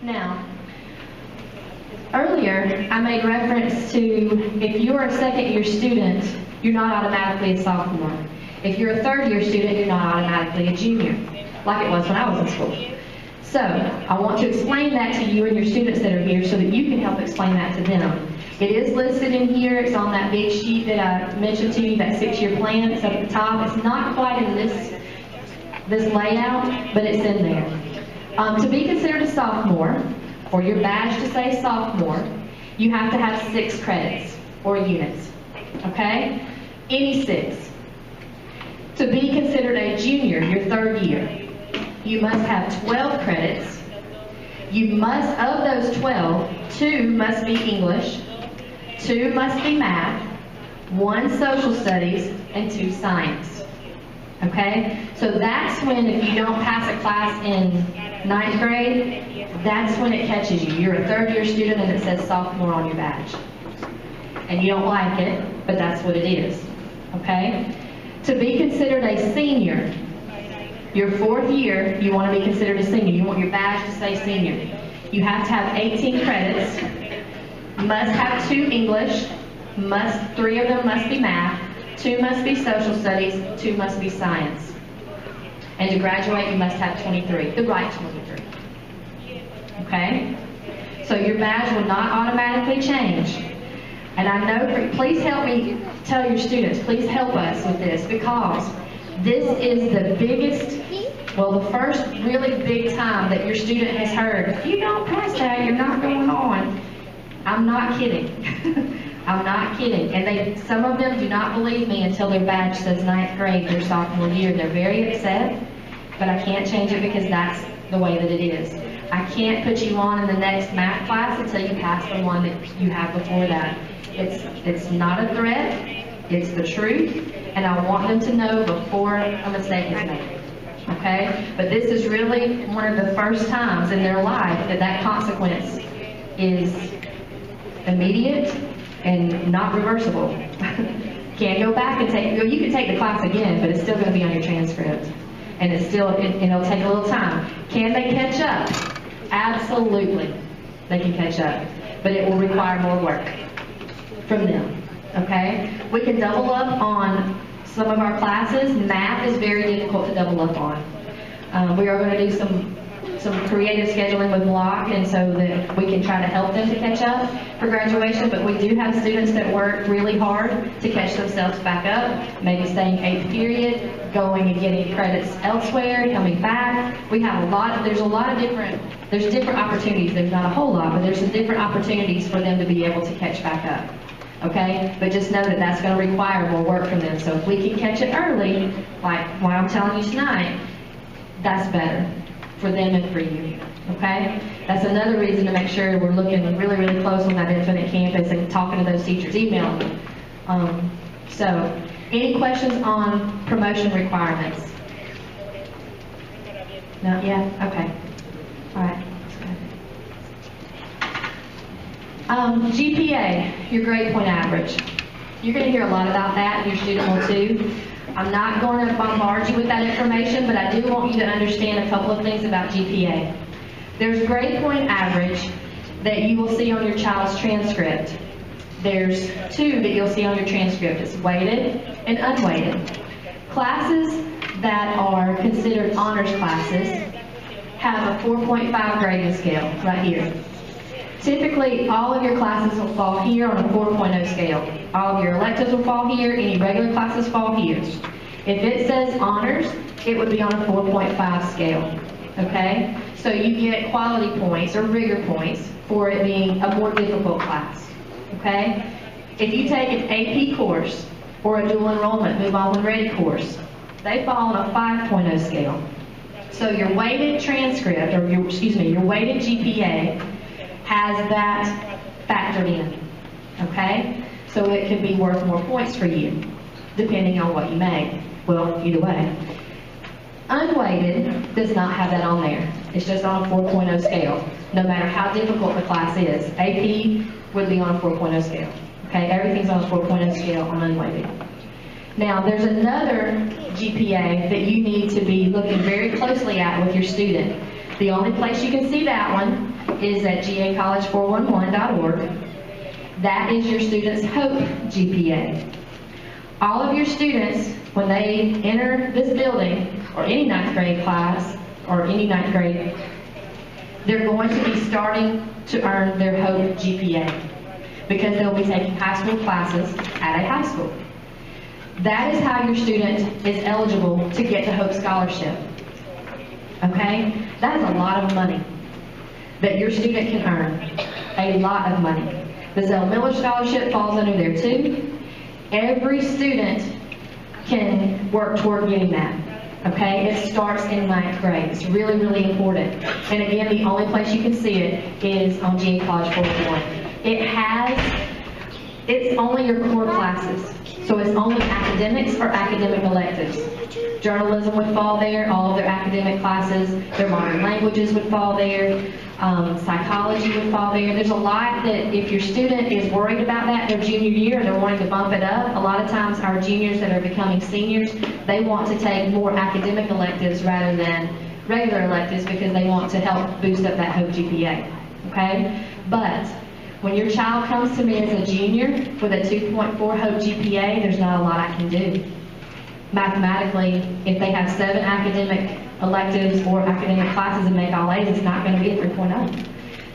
Now, earlier I made reference to if you're a second-year student, you're not automatically a sophomore. If you're a third-year student, you're not automatically a junior, like it was when I was in school. So, I want to explain that to you and your students that are here so that you can help explain that to them. It is listed in here. It's on that big sheet that I mentioned to you, that 6-year plan. It's up at the top. It's not quite in this layout, but it's in there. To be considered a sophomore, or your badge to say sophomore, you have to have 6 credits or units. Okay? Any 6. To be considered a junior, your third year, you must have 12 credits. You must, of those 12, 2 must be English, 2 must be math, 1 social studies, and 2 science. Okay? So that's when, if you don't pass a class in 9th grade, that's when it catches you. You're a third-year student and it says sophomore on your badge. And you don't like it, but that's what it is. Okay? To be considered a senior, your 4th year, you want to be considered a senior. You want your badge to say senior. You have to have 18 credits, must have 2 English, 3 of them must be math, 2 must be social studies, 2 must be science. And to graduate, you must have 23, the right 23. Okay? So your badge will not automatically change. And I know, please help me tell your students, please help us with this, because this is the biggest, well, the first really big time that your student has heard, if you don't pass that, you're not going on. I'm not kidding. I'm not kidding. And some of them do not believe me until their badge says 9th grade, their sophomore year. They're very upset, but I can't change it because that's the way that it is. I can't put you on in the next math class until you pass the one that you have before that. It's not a threat, it's the truth, and I want them to know before a mistake is made. Okay? But this is really one of the first times in their life that consequence is immediate and not reversible. Can't go back and you can take the class again, but it's still going to be on your transcript. And it'll take a little time. Can they catch up? Absolutely, they can catch up. But it will require more work from them. Okay? We can double up on some of our classes. Math is very difficult to double up on. We are going to do some creative scheduling with block, and so that we can try to help them to catch up for graduation, but we do have students that work really hard to catch themselves back up, maybe staying 8th period, going and getting credits elsewhere, coming back. We have there's different opportunities. There's not a whole lot, but there's some different opportunities for them to be able to catch back up. Okay? But just know that that's going to require more work from them. So if we can catch it early, like what I'm telling you tonight, that's better for them and for you. Okay? That's another reason to make sure we're looking really, really close on that Infinite Campus and talking to those teachers, emailing them. So, any questions on promotion requirements? No? Yeah? Okay. All right. GPA, your grade point average. You're going to hear a lot about that, and your student will too. I'm not going to bombard you with that information, but I do want you to understand a couple of things about GPA. There's grade point average that you will see on your child's transcript. There's 2 that you'll see on your transcript. It's weighted and unweighted. Classes that are considered honors classes have a 4.5 grading scale right here. Typically, all of your classes will fall here on a 4.0 scale. All of your electives will fall here. Any regular classes fall here. If it says honors, it would be on a 4.5 scale. Okay? So you get quality points or rigor points for it being a more difficult class. Okay? If you take an AP course or a dual enrollment Move On When Ready course, they fall on a 5.0 scale. So your weighted transcript, or your weighted GPA has that factored in. Okay? So it could be worth more points for you, depending on what you made. Well, either way. Unweighted does not have that on there. It's just on a 4.0 scale, no matter how difficult the class is. AP would be on a 4.0 scale. Okay, everything's on a 4.0 scale on unweighted. Now, there's another GPA that you need to be looking very closely at with your student. The only place you can see that one is at gacollege411.org. That is your student's HOPE GPA. All of your students, when they enter this building, or any ninth grade class, or any ninth grade, they're going to be starting to earn their HOPE GPA because they'll be taking high school classes at a high school. That is how your student is eligible to get the HOPE scholarship. Okay? That is a lot of money that your student can earn. A lot of money. The Zell Miller Scholarship falls under there too. Every student can work toward getting that. Okay? It starts in ninth grade. It's really, really important. And again, the only place you can see it is on GA College 411. It's only your core classes. So it's only academics or academic electives. Journalism would fall there, all of their academic classes, their modern languages would fall there, psychology would fall there. There's a lot that if your student is worried about that their junior year and they're wanting to bump it up, a lot of times our juniors that are becoming seniors, they want to take more academic electives rather than regular electives because they want to help boost up that HOPE GPA. Okay? But when your child comes to me as a junior with a 2.4 HOPE GPA, there's not a lot I can do. Mathematically, if they have 7 academic electives or academic classes and make all A's, it's not going to be a 3.0.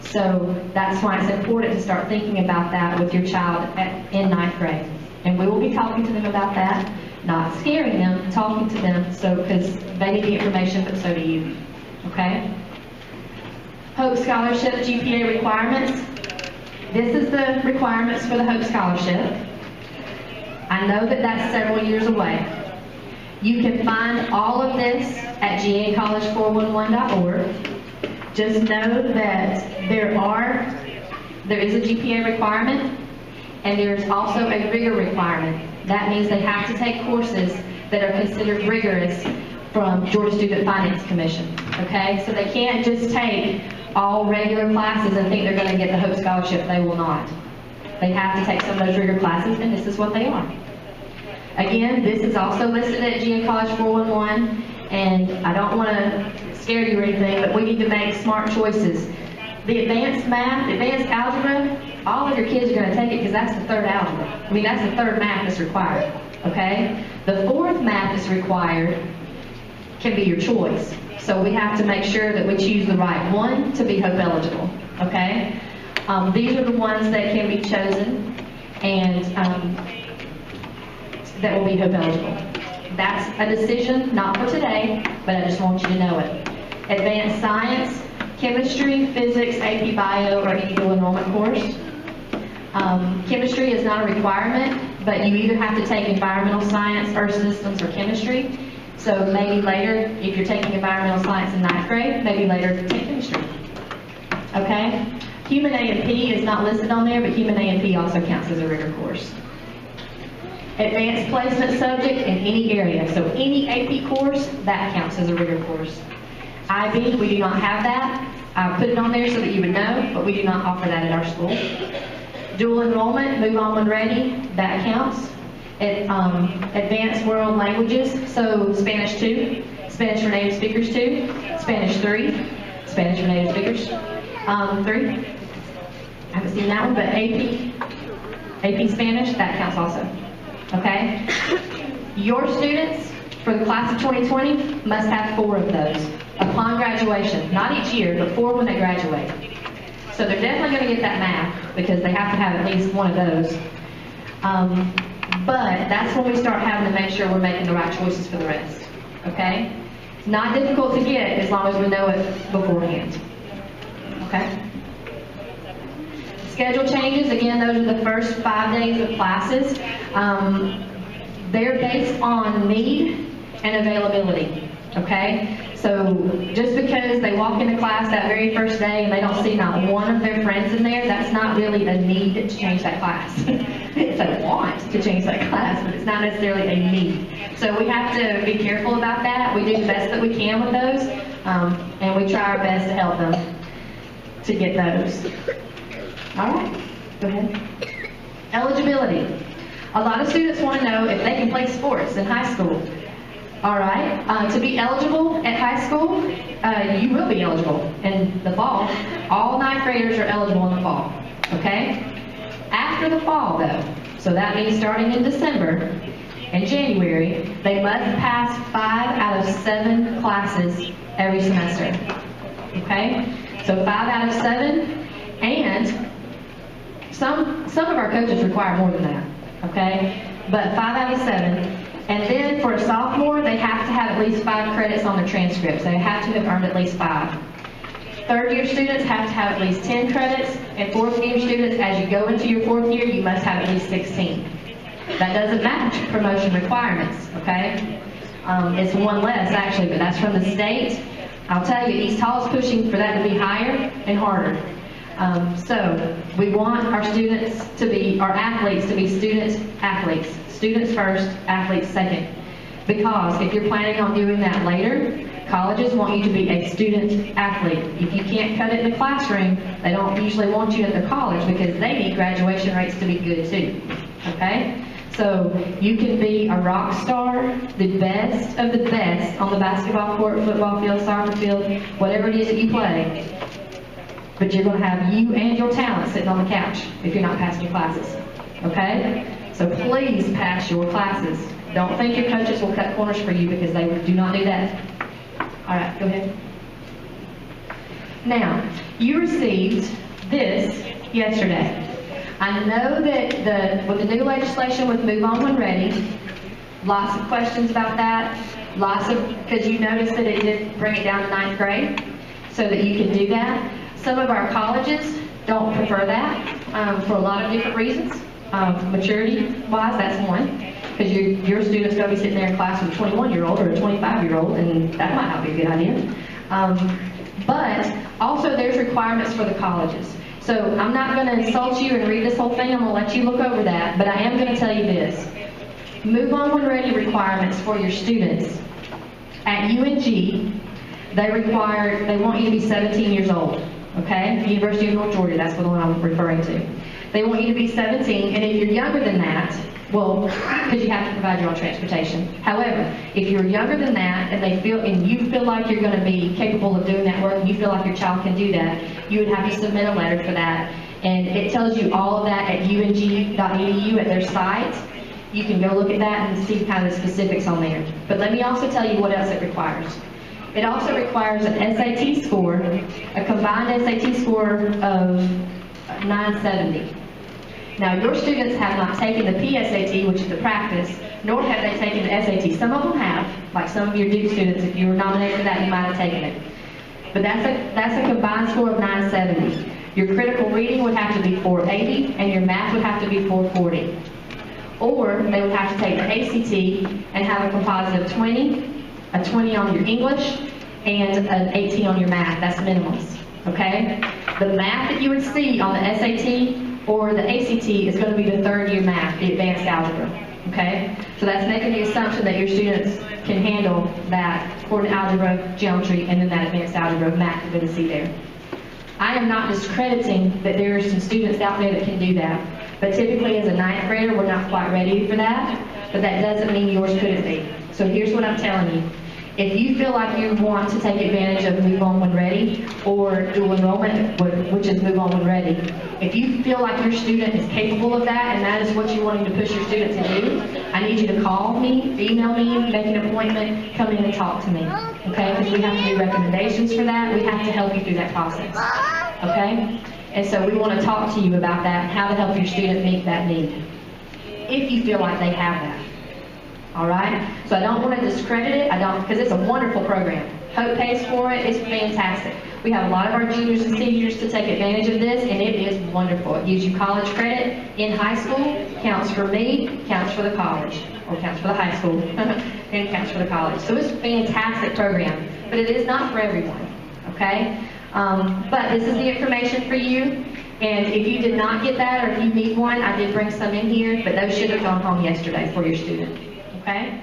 So that's why it's important to start thinking about that with your child in ninth grade. And we will be talking to them about that, not scaring them, talking to them, so because they need the information, but so do you. Okay? HOPE Scholarship GPA requirements. This is the requirements for the HOPE Scholarship. I know that that's several years away. You can find all of this at gacollege411.org. Just know that there is a GPA requirement, and there's also a rigor requirement. That means they have to take courses that are considered rigorous from Georgia Student Finance Commission. Okay? So they can't just take all regular classes and think they're going to get the HOPE Scholarship. They will not. They have to take some of those rigor classes, and this is what they are. Again, this is also listed at GA College 411, and I don't want to scare you or anything, but we need to make smart choices. The advanced math, advanced algebra, all of your kids are going to take it because that's the third algebra. I mean, that's the third math that's required. Okay? The fourth math that's required can be your choice. So we have to make sure that we choose the right one to be HOPE eligible. Okay? These are the ones that can be chosen and that will be HOPE eligible. That's a decision, not for today, but I just want you to know it. Advanced science, chemistry, physics, AP Bio, or any dual enrollment course. Chemistry is not a requirement, but you either have to take environmental science, earth systems, or chemistry. So maybe later, if you're taking environmental science in ninth grade, maybe later take chemistry. Okay? Human A&P is not listed on there, but Human A&P also counts as a rigor course. Advanced placement subject in any area. So any AP course, that counts as a rigor course. IB, we do not have that. I put it on there so that you would know, but we do not offer that at our school. Dual enrollment, move on when ready, that counts. Advanced world languages, so Spanish 2, Spanish for native speakers 2, Spanish 3, Spanish for native speakers 3. I haven't seen that one, but AP Spanish, that counts also. Okay? Your students for the class of 2020 must have 4 of those upon graduation. Not each year, but 4 when they graduate. So they're definitely going to get that math because they have to have at least one of those. But that's when we start having to make sure we're making the right choices for the rest. Okay? It's not difficult to get as long as we know it beforehand. Okay? Schedule changes, again, those are the first 5 days of classes. They're based on need and availability, okay? So just because they walk into class that very first day and they don't see not one of their friends in there, that's not really a need to change that class. It's a want to change that class, but it's not necessarily a need. So we have to be careful about that. We do the best that we can with those, and we try our best to help them to get those. All right, go ahead. Eligibility. A lot of students want to know if they can play sports in high school. All right. To be eligible at high school, you will be eligible in the fall. All ninth graders are eligible in the fall. Okay? After the fall, though, so that means starting in December and January, they must pass 5 out of 7 classes every semester. Okay? So 5 out of 7, and some of our coaches require more than that. Okay? But 5 out of 7. And then for a sophomore, they have to have at least 5 credits on their transcripts. They have to have earned at least 5. Third-year students have to have at least 10 credits, and fourth-year students, as you go into your 4th year, you must have at least 16. That doesn't match promotion requirements, okay? It's one less, actually, but that's from the state. I'll tell you, East Hall is pushing for that to be higher and harder. So we want our students to be, our athletes to be student-athletes. Students first, athletes second. Because if you're planning on doing that later, colleges want you to be a student athlete. If you can't cut it in the classroom, they don't usually want you at their college because they need graduation rates to be good too. Okay? So you can be a rock star, the best of the best on the basketball court, football field, soccer field, whatever it is that you play. But you're going to have you and your talent sitting on the couch if you're not passing your classes. Okay? So please pass your classes. Don't think your coaches will cut corners for you because they do not do that. All right, go ahead. Now, you received this yesterday. I know that with the new legislation with Move On When Ready, lots of questions about that. Because you noticed that it did bring it down to 9th grade so that you can do that. Some of our colleges don't prefer that for a lot of different reasons. Maturity-wise, that's one. Because your student's going to be sitting there in class with a 21-year-old or a 25-year-old, and that might not be a good idea. But also there's requirements for the colleges. So I'm not going to insult you and read this whole thing. I'm going to let you look over that. But I am going to tell you this. Move On When Ready requirements for your students. At UNG, they want you to be 17 years old. Okay? University of North Georgia, that's the one I'm referring to. They want you to be 17, and if you're younger than that, well, because you have to provide your own transportation. However, if you're younger than that and you feel like you're going to be capable of doing that work and you feel like your child can do that, you would have to submit a letter for that. And it tells you all of that at ung.edu at their site. You can go look at that and see kind of the specifics on there. But let me also tell you what else it requires. It also requires an SAT score, a combined SAT score of 970. Now, your students have not taken the PSAT, which is the practice, nor have they taken the SAT. Some of them have, like some of your Duke students. If you were nominated for that, you might have taken it. But that's a combined score of 970. Your critical reading would have to be 480, and your math would have to be 440. Or they would have to take the ACT and have a composite of 20, a 20 on your English, and an 18 on your math. That's minimums. Okay? The math that you would see on the SAT or the ACT is going to be the 3rd year math, the advanced algebra. Okay? So that's making the assumption that your students can handle that coordinate algebra, geometry, and then that advanced algebra math you're going to see there. I am not discrediting that there are some students out there that can do that. But typically as a 9th grader, we're not quite ready for that. But that doesn't mean yours couldn't be. So here's what I'm telling you. If you feel like you want to take advantage of Move On When Ready or dual enrollment, which is Move On When Ready, if you feel like your student is capable of that and that is what you're wanting to push your student to do, I need you to call me, email me, make an appointment, come in and talk to me. Okay? Because we have to do recommendations for that. We have to help you through that process. Okay? And so we want to talk to you about that and how to help your student meet that need. If you feel like they have that. All right? So I don't want to discredit it. Because it's a wonderful program. Hope pays for it. It's fantastic. We have a lot of our juniors and seniors to take advantage of this, and it is wonderful. It gives you college credit in high school. Counts for me, counts for the college. Or counts for the high school, and counts for the college. So it's a fantastic program. But it is not for everyone. Okay? But this is the information for you. And if you did not get that, or if you need one, I did bring some in here, but those should have gone home yesterday for your student. Okay?